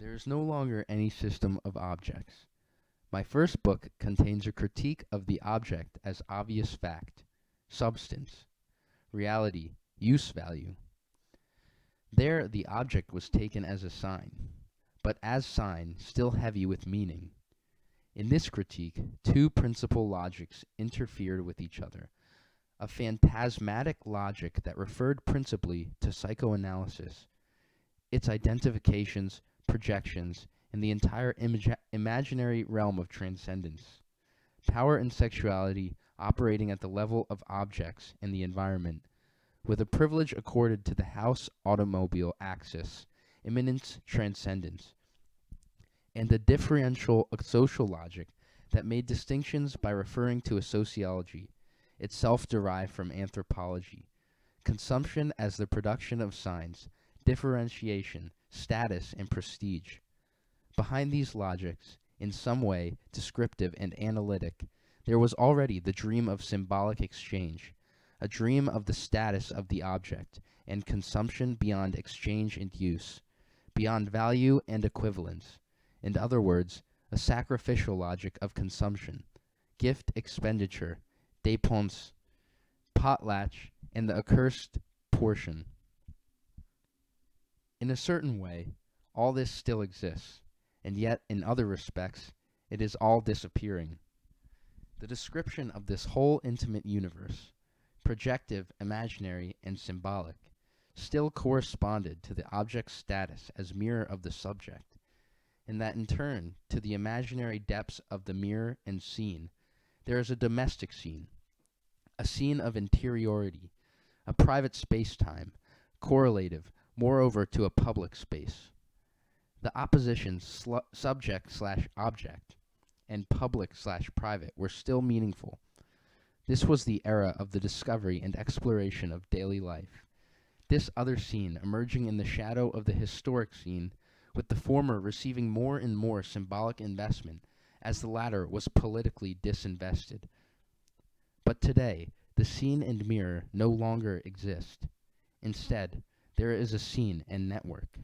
There is no longer any system of objects. My first book contains a critique of the object as obvious fact, substance, reality, use value. There the object was taken as a sign, but as sign still heavy with meaning. In this critique, two principal logics interfered with each other. A phantasmatic logic that referred principally to psychoanalysis, its identifications, projections, and the entire imaginary realm of transcendence. Power and sexuality operating at the level of objects and the environment, with a privilege accorded to the house-automobile axis, immanence transcendence, and a differential social logic that made distinctions by referring to a sociology, itself derived from anthropology, consumption as the production of signs, differentiation, status, and prestige. Behind these logics, in some way descriptive and analytic, there was already the dream of symbolic exchange, a dream of the status of the object, and consumption beyond exchange and use, beyond value and equivalence. In other words, a sacrificial logic of consumption, gift expenditure, dépense, potlatch, and the accursed portion. In a certain way, all this still exists, and yet in other respects, it is all disappearing. The description of this whole intimate universe, projective, imaginary, and symbolic, still corresponded to the object's status as mirror of the subject, and that in turn to the imaginary depths of the mirror and scene, there is a domestic scene, a scene of interiority, a private space-time, correlative, moreover, to a public space. The oppositions subject/object and public/private were still meaningful. This was the era of the discovery and exploration of daily life. This other scene emerging in the shadow of the historic scene, with the former receiving more and more symbolic investment as the latter was politically disinvested. But today, the scene and mirror no longer exist. Instead, there is a scene and network.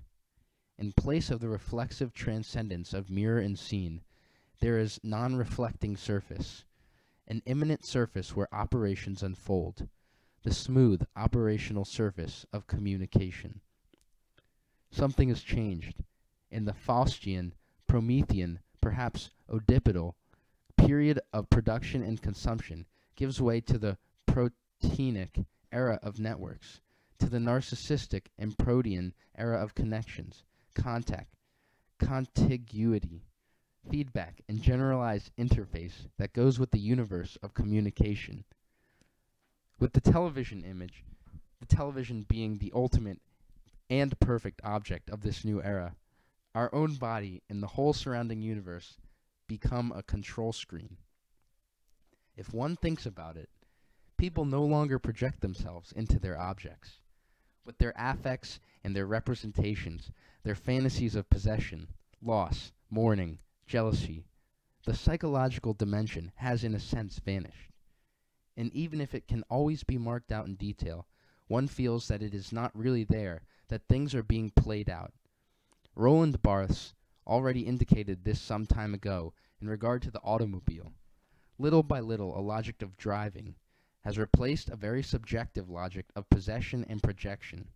In place of the reflexive transcendence of mirror and scene, there is non-reflecting surface, an immanent surface where operations unfold, the smooth operational surface of communication. Something has changed. In the Faustian, Promethean, perhaps Oedipal period of production and consumption gives way to the Protenic era of networks, to the narcissistic and Protean era of connections, contact, contiguity, feedback, and generalized interface that goes with the universe of communication. With the television image, the television being the ultimate and perfect object of this new era, our own body and the whole surrounding universe become a control screen. If one thinks about it, people no longer project themselves into their objects. With their affects and their representations, their fantasies of possession, loss, mourning, jealousy, the psychological dimension has in a sense vanished. And even if it can always be marked out in detail, one feels that it is not really there, that things are being played out. Roland Barthes already indicated this some time ago in regard to the automobile. Little by little, a logic of driving has replaced a very subjective logic of possession and projection.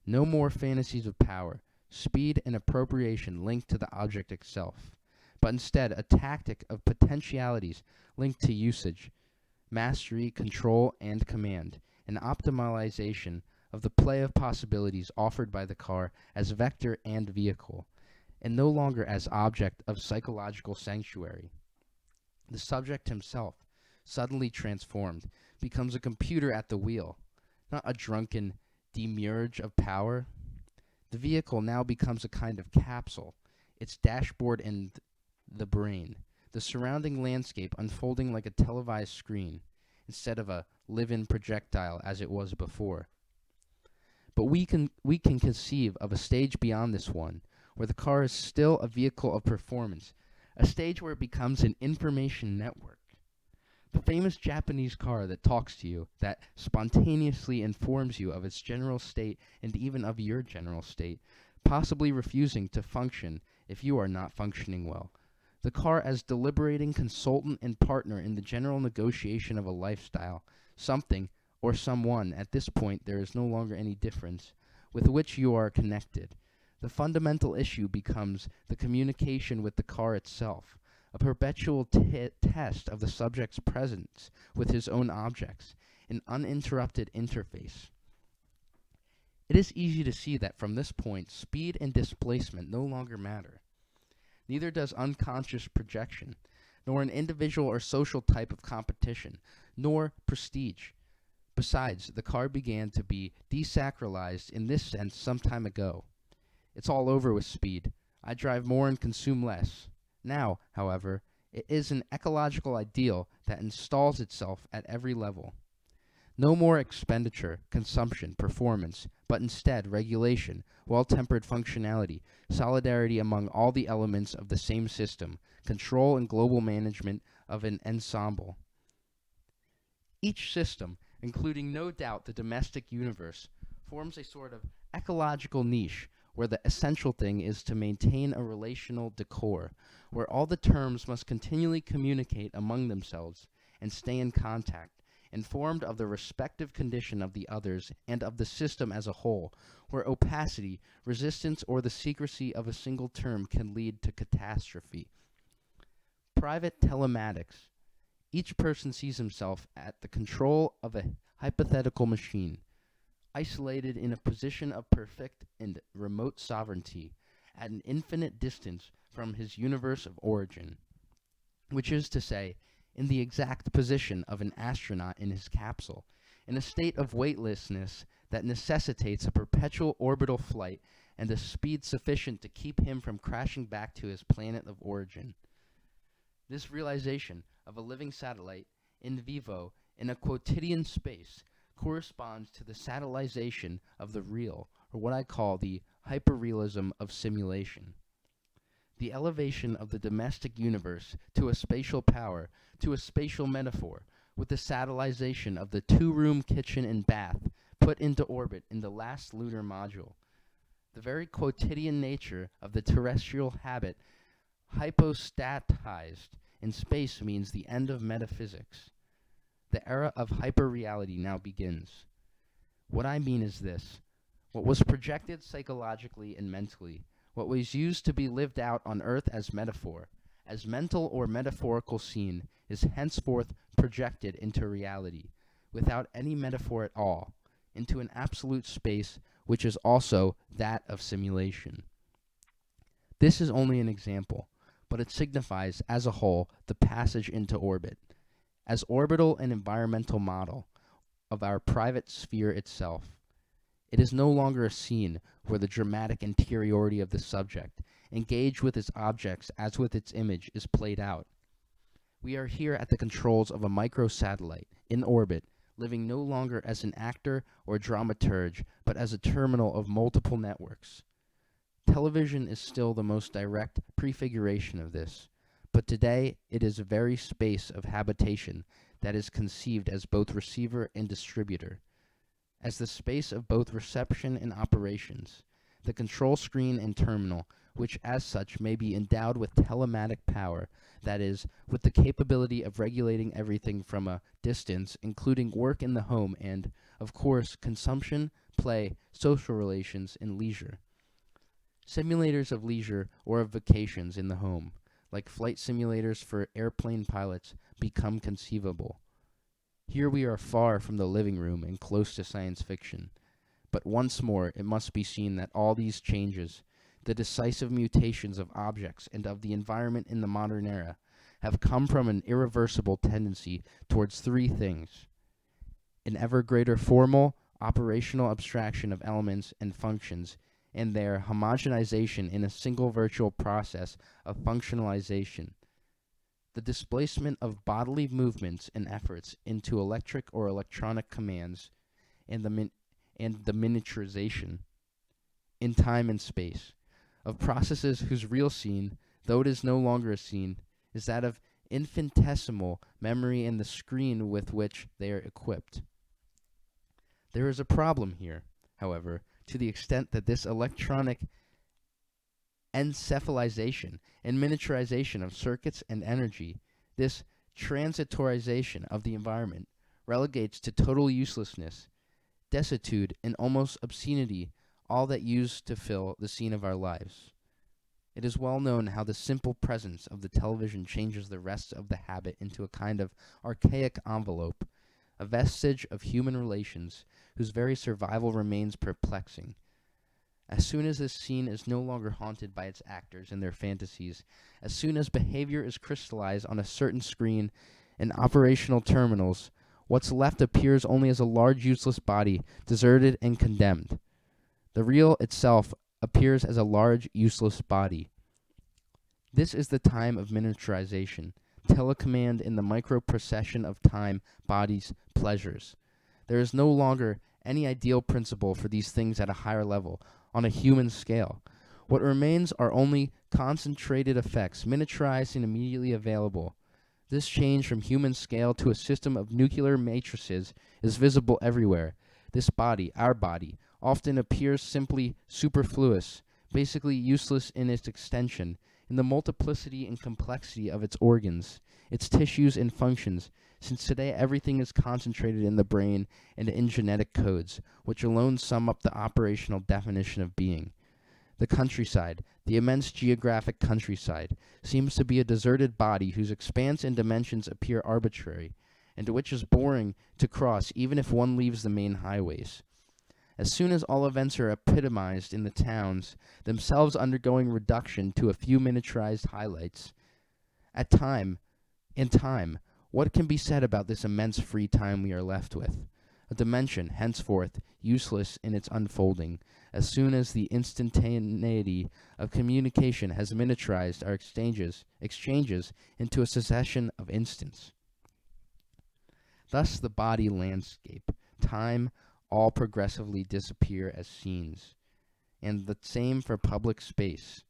No more fantasies of power, speed, and appropriation linked to the object itself, but instead a tactic of potentialities linked to usage, mastery, control, and command, an optimization of the play of possibilities offered by the car as vector and vehicle, and no longer as object of psychological sanctuary. The subject himself, suddenly transformed, becomes a computer at the wheel, not a drunken demiurge of power. The vehicle now becomes a kind of capsule, its dashboard and the brain, the surrounding landscape unfolding like a televised screen, instead of a live-in projectile as it was before. But we can conceive of a stage beyond this one, where the car is still a vehicle of performance, a stage where it becomes an information network. The famous Japanese car that talks to you, that spontaneously informs you of its general state and even of your general state, possibly refusing to function if you are not functioning well. The car as deliberating consultant and partner in the general negotiation of a lifestyle, something or someone, at this point there is no longer any difference, with which you are connected. The fundamental issue becomes the communication with the car itself, a perpetual test of the subject's presence with his own objects, an uninterrupted interface. It is easy to see that from this point, speed and displacement no longer matter. Neither does unconscious projection, nor an individual or social type of competition, nor prestige. Besides, the car began to be desacralized in this sense some time ago. It's all over with speed. I drive more and consume less. Now, however, it is an ecological ideal that installs itself at every level. No more expenditure, consumption, performance, but instead regulation, well-tempered functionality, solidarity among all the elements of the same system, control and global management of an ensemble. Each system, including no doubt the domestic universe, forms a sort of ecological niche where the essential thing is to maintain a relational decor, where all the terms must continually communicate among themselves and stay in contact, informed of the respective condition of the others and of the system as a whole, where opacity, resistance, or the secrecy of a single term can lead to catastrophe. Private telematics. Each person sees himself at the control of a hypothetical machine, isolated in a position of perfect and remote sovereignty, at an infinite distance from his universe of origin, which is to say, in the exact position of an astronaut in his capsule, in a state of weightlessness that necessitates a perpetual orbital flight and a speed sufficient to keep him from crashing back to his planet of origin. This realization of a living satellite in vivo in a quotidian space corresponds to the satellization of the real, or what I call the hyperrealism of simulation. The elevation of the domestic universe to a spatial power, to a spatial metaphor, with the satellization of the two-room kitchen and bath put into orbit in the last lunar module. The very quotidian nature of the terrestrial habit hypostatized in space means the end of metaphysics. The era of hyperreality now begins. What I mean is this: what was projected psychologically and mentally, what was used to be lived out on earth as metaphor, as mental or metaphorical scene, is henceforth projected into reality, without any metaphor at all, into an absolute space which is also that of simulation. This is only an example, but it signifies, as a whole, the passage into orbit, as orbital and environmental model of our private sphere itself. It is no longer a scene where the dramatic interiority of the subject, engaged with its objects as with its image, is played out. We are here at the controls of a microsatellite, in orbit, living no longer as an actor or dramaturge, but as a terminal of multiple networks. Television is still the most direct prefiguration of this, but today it is a very space of habitation that is conceived as both receiver and distributor, as the space of both reception and operations, the control screen and terminal, which as such may be endowed with telematic power, that is, with the capability of regulating everything from a distance, including work in the home and, of course, consumption, play, social relations, and leisure. Simulators of leisure or of vacations in the home, like flight simulators for airplane pilots, become conceivable. Here we are far from the living room and close to science fiction. But once more it must be seen that all these changes, the decisive mutations of objects and of the environment in the modern era, have come from an irreversible tendency towards three things: an ever greater formal, operational abstraction of elements and functions, and their homogenization in a single virtual process of functionalization, the displacement of bodily movements and efforts into electric or electronic commands, and the miniaturization, in time and space, of processes whose real scene, though it is no longer a scene, is that of infinitesimal memory and the screen with which they are equipped. There is a problem here, however, to the extent that this electronic encephalization and miniaturization of circuits and energy, this transitorization of the environment, relegates to total uselessness, desuetude, and almost obscenity all that used to fill the scene of our lives. It is well known how the simple presence of the television changes the rest of the habit into a kind of archaic envelope, a vestige of human relations whose very survival remains perplexing. As soon as this scene is no longer haunted by its actors and their fantasies, as soon as behavior is crystallized on a certain screen and operational terminals, what's left appears only as a large useless body, deserted and condemned. The real itself appears as a large useless body. This is the time of miniaturization, telecommand in the micro-procession of time, bodies, pleasures. There is no longer any ideal principle for these things at a higher level, on a human scale. What remains are only concentrated effects, miniaturized and immediately available. This change from human scale to a system of nuclear matrices is visible everywhere. This body, our body, often appears simply superfluous, basically useless in its extension, in the multiplicity and complexity of its organs, its tissues and functions, since today everything is concentrated in the brain and in genetic codes, which alone sum up the operational definition of being. The countryside, the immense geographic countryside, seems to be a deserted body whose expanse and dimensions appear arbitrary, and which is boring to cross even if one leaves the main highways. As soon as all events are epitomized in the towns, themselves undergoing reduction to a few miniaturized highlights, in time, what can be said about this immense free time we are left with? A dimension, henceforth, useless in its unfolding, as soon as the instantaneity of communication has miniaturized our exchanges into a succession of instants. Thus the body landscape, time, all progressively disappear as scenes, and the same for public space.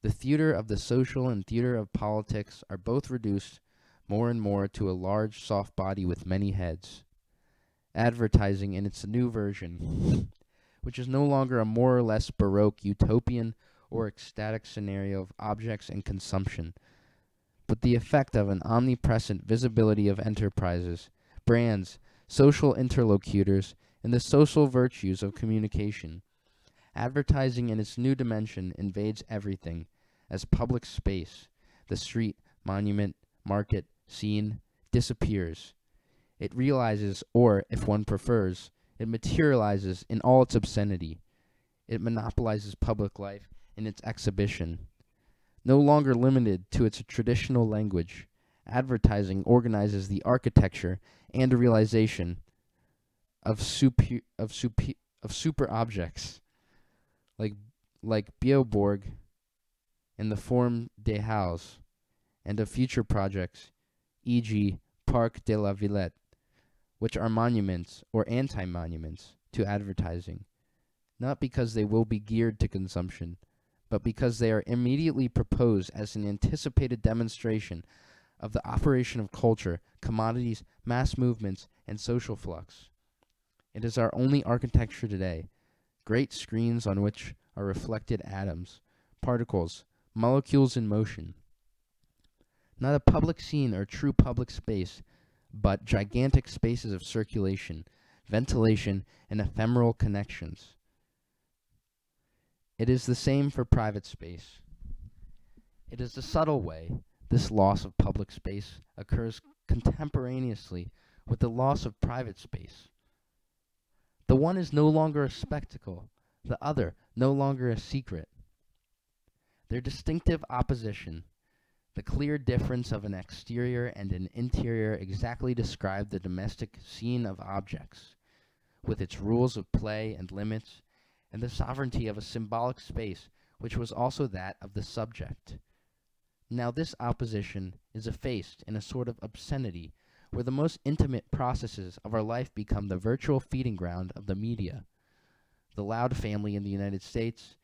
The theater of the social and theater of politics are both reduced more and more to a large soft body with many heads. Advertising in its new version, which is no longer a more or less baroque utopian or ecstatic scenario of objects and consumption, but the effect of an omnipresent visibility of enterprises, brands, social interlocutors, and the social virtues of communication. Advertising in its new dimension invades everything, as public space, the street, monument, market, scene, disappears. It realizes, or, if one prefers, it materializes in all its obscenity. It monopolizes public life in its exhibition. No longer limited to its traditional language, advertising organizes the architecture and realization of super objects, like Bioborg and the Forme des Halles, and of future projects, e.g. Parc de la Villette, which are monuments or anti-monuments to advertising, not because they will be geared to consumption, but because they are immediately proposed as an anticipated demonstration of the operation of culture, commodities, mass movements, and social flux. It is our only architecture today, great screens on which are reflected atoms, particles, molecules in motion. Not a public scene or true public space, but gigantic spaces of circulation, ventilation, and ephemeral connections. It is the same for private space. It is the subtle way this loss of public space occurs contemporaneously with the loss of private space. The one is no longer a spectacle, the other no longer a secret. Their distinctive opposition, the clear difference of an exterior and an interior, exactly describe the domestic scene of objects, with its rules of play and limits, and the sovereignty of a symbolic space which was also that of the subject. Now this opposition is effaced in a sort of obscenity, where the most intimate processes of our life become the virtual feeding ground of the media. The loud family in the United States,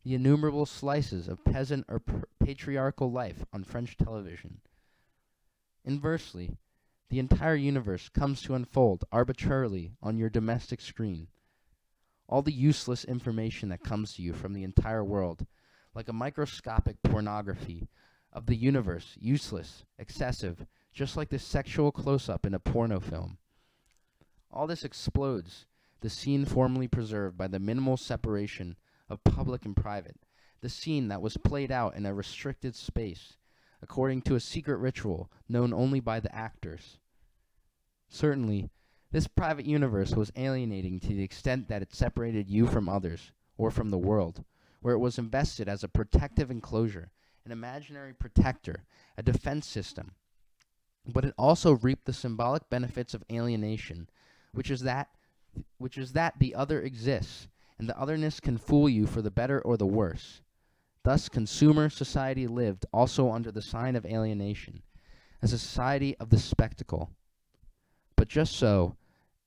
the innumerable slices of peasant or patriarchal life on French television. Inversely, the entire universe comes to unfold arbitrarily on your domestic screen. All the useless information that comes to you from the entire world, like a microscopic pornography of the universe, useless, excessive, just like the sexual close-up in a porno film. All this explodes, the scene formerly preserved by the minimal separation of public and private, the scene that was played out in a restricted space, according to a secret ritual known only by the actors. Certainly, this private universe was alienating to the extent that it separated you from others, or from the world, where it was invested as a protective enclosure, an imaginary protector, a defense system. But it also reaped the symbolic benefits of alienation, which is that the other exists, and the otherness can fool you for the better or the worse. Thus, consumer society lived also under the sign of alienation, as a society of the spectacle. But just so,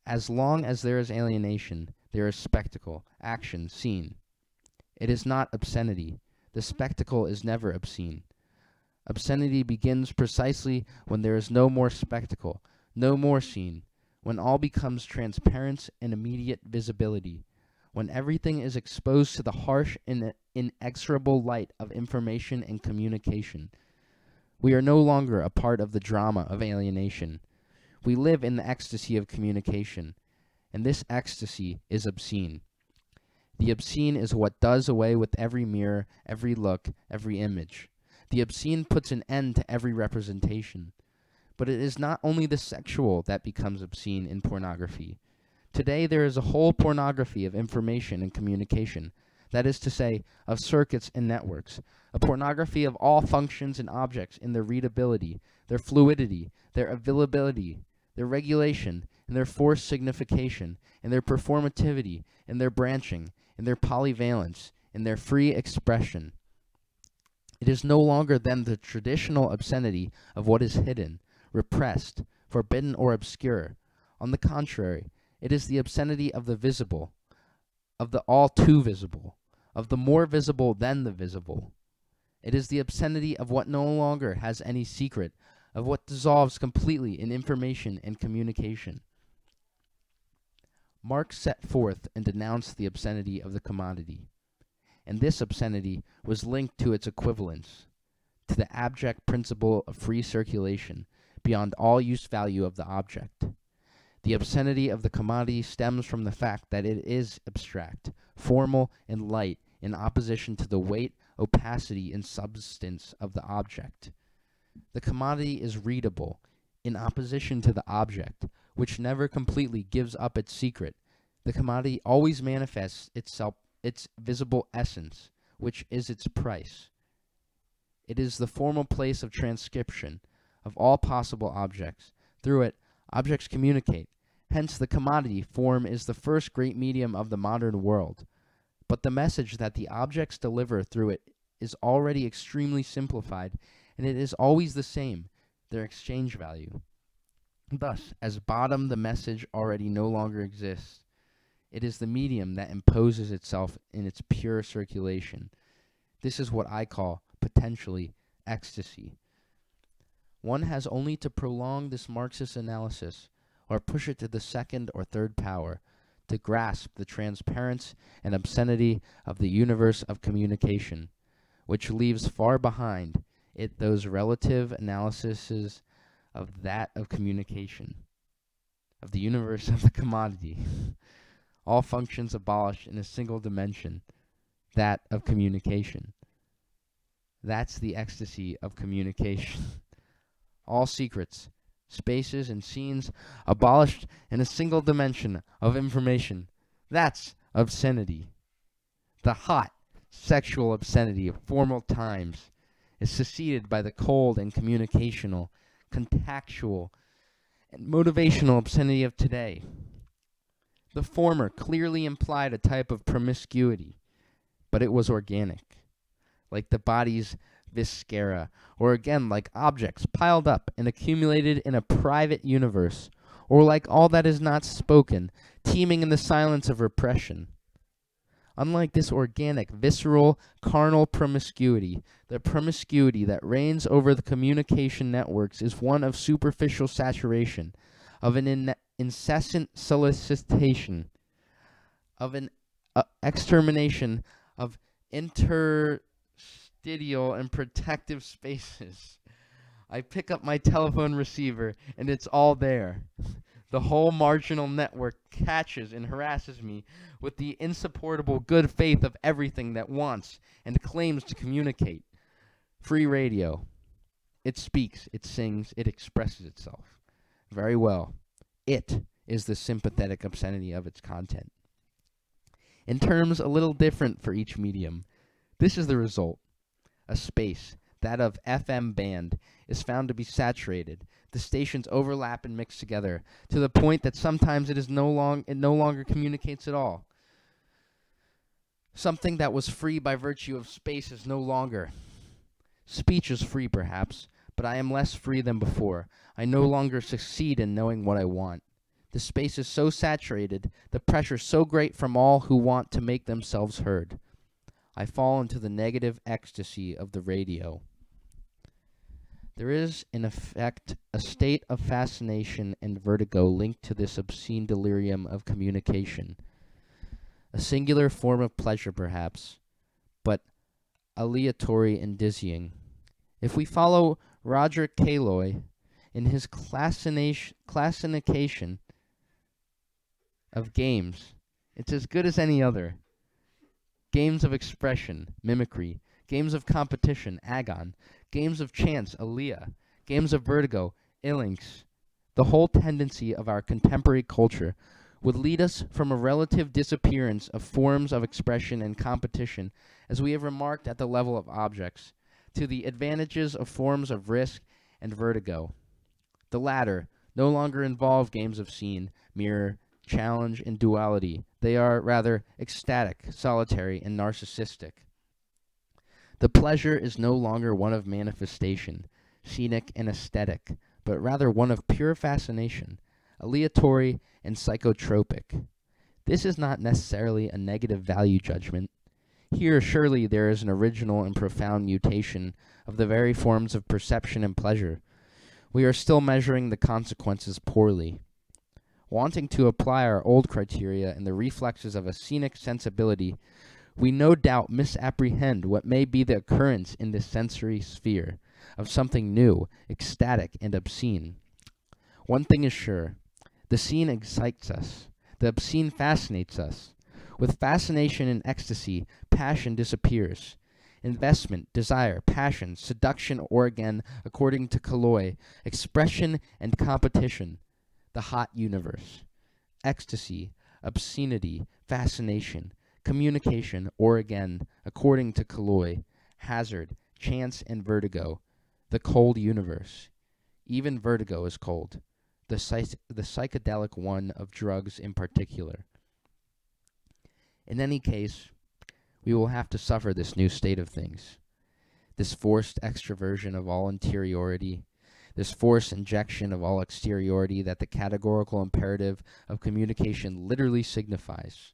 as long as there is alienation, there is spectacle, action, scene. It is not obscenity. The spectacle is never obscene. Obscenity begins precisely when there is no more spectacle, no more scene, when all becomes transparent and immediate visibility, when everything is exposed to the harsh and inexorable light of information and communication. We are no longer a part of the drama of alienation. We live in the ecstasy of communication, and this ecstasy is obscene. The obscene is what does away with every mirror, every look, every image. The obscene puts an end to every representation. But it is not only the sexual that becomes obscene in pornography. Today there is a whole pornography of information and communication, that is to say, of circuits and networks, a pornography of all functions and objects in their readability, their fluidity, their availability, their regulation, and their forced signification, and their performativity, and their branching, and their polyvalence, and their free expression. It is no longer then the traditional obscenity of what is hidden, repressed, forbidden, or obscure. On the contrary, it is the obscenity of the visible, of the all too visible, of the more visible than the visible. It is the obscenity of what no longer has any secret, of what dissolves completely in information and communication. Marx set forth and denounced the obscenity of the commodity, and this obscenity was linked to its equivalence, to the abject principle of free circulation, beyond all use value of the object. The obscenity of the commodity stems from the fact that it is abstract, formal, and light in opposition to the weight, opacity, and substance of the object. The commodity is readable in opposition to the object, which never completely gives up its secret. The commodity always manifests its visible essence, which is its price. It is the formal place of transcription of all possible objects. Through it, objects communicate. Hence, the commodity form is the first great medium of the modern world. But the message that the objects deliver through it is already extremely simplified, and it is always the same, their exchange value. Thus, as bottom the message already no longer exists, it is the medium that imposes itself in its pure circulation. This is what I call, potentially, ecstasy. One has only to prolong this Marxist analysis, or push it to the second or third power, to grasp the transparence and obscenity of the universe of communication, which leaves far behind it those relative analyses of that of communication, of the universe of the commodity. All functions abolished in a single dimension, that of communication. That's the ecstasy of communication. All secrets, spaces, and scenes abolished in a single dimension of information. That's obscenity. The hot, sexual obscenity of formal times is succeeded by the cold and communicational, contactual, and motivational obscenity of today. The former clearly implied a type of promiscuity, but it was organic, like the body's viscera, or again like objects piled up and accumulated in a private universe, or like all that is not spoken, teeming in the silence of repression. Unlike this organic, visceral, carnal promiscuity, the promiscuity that reigns over the communication networks is one of superficial saturation, of an incessant solicitation, of an extermination of interstitial custodial and protective spaces. I pick up my telephone receiver, and it's all there. The whole marginal network catches and harasses me with the insupportable good faith of everything that wants and claims to communicate. Free radio. It speaks, it sings, it expresses itself. Very well. It is the sympathetic obscenity of its content. In terms a little different for each medium, this is the result. A space, that of FM band, is found to be saturated. The stations overlap and mix together to the point that sometimes it no longer communicates at all. Something that was free by virtue of space is no longer. Speech is free, perhaps, but I am less free than before. I no longer succeed in knowing what I want. The space is so saturated, the pressure so great from all who want to make themselves heard. I fall into the negative ecstasy of the radio. There is, in effect, a state of fascination and vertigo linked to this obscene delirium of communication. A singular form of pleasure, perhaps, but aleatory and dizzying. If we follow Roger Cailloy in his classification of games, it's as good as any other. Games of expression, mimicry, games of competition, agon, games of chance, alia, games of vertigo, ilinx. The whole tendency of our contemporary culture would lead us from a relative disappearance of forms of expression and competition, as we have remarked at the level of objects, to the advantages of forms of risk and vertigo. The latter no longer involve games of scene, mirror, challenge, and duality. They are rather ecstatic, solitary, and narcissistic. The pleasure is no longer one of manifestation, scenic and aesthetic, but rather one of pure fascination, aleatory and psychotropic. This is not necessarily a negative value judgment. Here, surely, there is an original and profound mutation of the very forms of perception and pleasure. We are still measuring the consequences poorly. Wanting to apply our old criteria in the reflexes of a scenic sensibility, we no doubt misapprehend what may be the occurrence in this sensory sphere of something new, ecstatic, and obscene. One thing is sure, the scene excites us, the obscene fascinates us. With fascination and ecstasy, passion disappears. Investment, desire, passion, seduction, or again, according to Cailloy, expression and competition, the hot universe. Ecstasy, obscenity, fascination, communication, or again, according to Cailloy, hazard, chance, and vertigo, the cold universe. Even vertigo is cold, the psychedelic one of drugs in particular. In any case, we will have to suffer this new state of things, this forced extroversion of all interiority, this forced injection of all exteriority that the categorical imperative of communication literally signifies.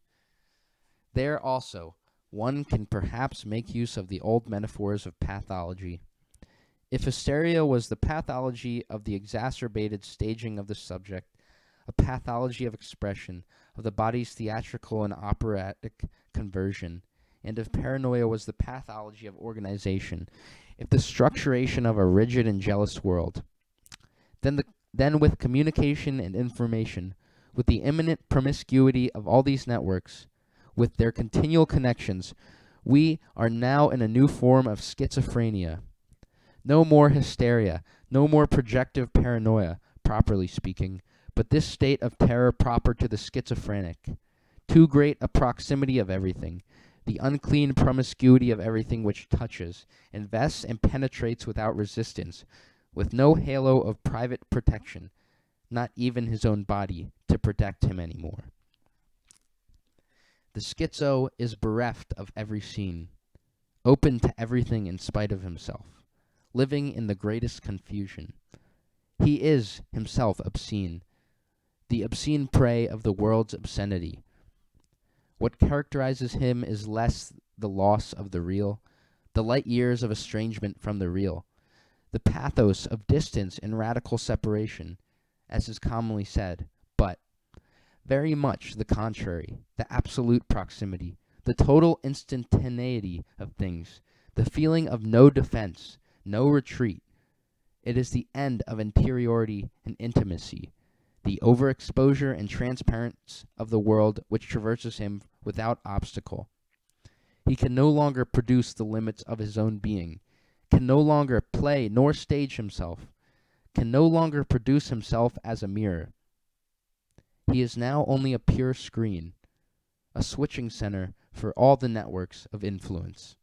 There also, one can perhaps make use of the old metaphors of pathology. If hysteria was the pathology of the exacerbated staging of the subject, a pathology of expression, of the body's theatrical and operatic conversion, and if paranoia was the pathology of organization, if the structuration of a rigid and jealous world, then with communication and information, with the imminent promiscuity of all these networks, with their continual connections, we are now in a new form of schizophrenia. No more hysteria, no more projective paranoia, properly speaking, but this state of terror proper to the schizophrenic. Too great a proximity of everything, the unclean promiscuity of everything which touches, invests and penetrates without resistance, with no halo of private protection, not even his own body, to protect him anymore. The schizo is bereft of every scene, open to everything in spite of himself, living in the greatest confusion. He is himself obscene, the obscene prey of the world's obscenity. What characterizes him is less the loss of the real, the light years of estrangement from the real, the pathos of distance and radical separation, as is commonly said, but very much the contrary, the absolute proximity, the total instantaneity of things, the feeling of no defense, no retreat. It is the end of interiority and intimacy, the overexposure and transparence of the world which traverses him without obstacle. He can no longer produce the limits of his own being, can no longer play nor stage himself, can no longer produce himself as a mirror. He is now only a pure screen, a switching center for all the networks of influence.